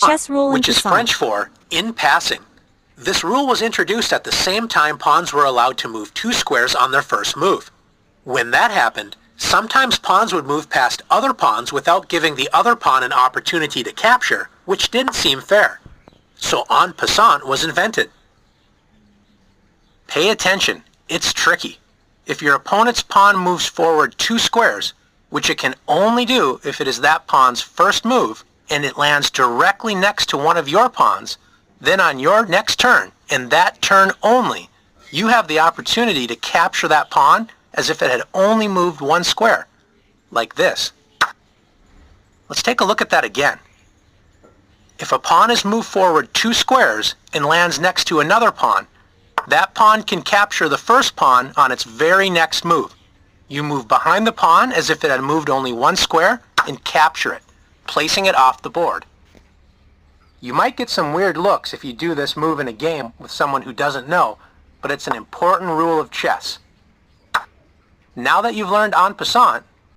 Chess rule in which is passant. French for in passing. This rule was introduced at the same time pawns were allowed to move 2 squares on their first move. When that happened, sometimes pawns would move past other pawns without giving the other pawn an opportunity to capture, which didn't seem fair. So en passant was invented. Pay attention, it's tricky. If your opponent's pawn moves forward 2 squares, which it can only do if it is that pawn's first move, and it lands directly next to one of your pawns, then on your next turn, and that turn only, you have the opportunity to capture that pawn as if it had only moved 1 square, like this. Let's take a look at that again. If a pawn is moved forward 2 squares and lands next to another pawn, that pawn can capture the first pawn on its very next move. You move behind the pawn as if it had moved only 1 square and capture it, placing it off the board. You might get some weird looks if you do this move in a game with someone who doesn't know, but it's an important rule of chess. Now that you've learned en passant,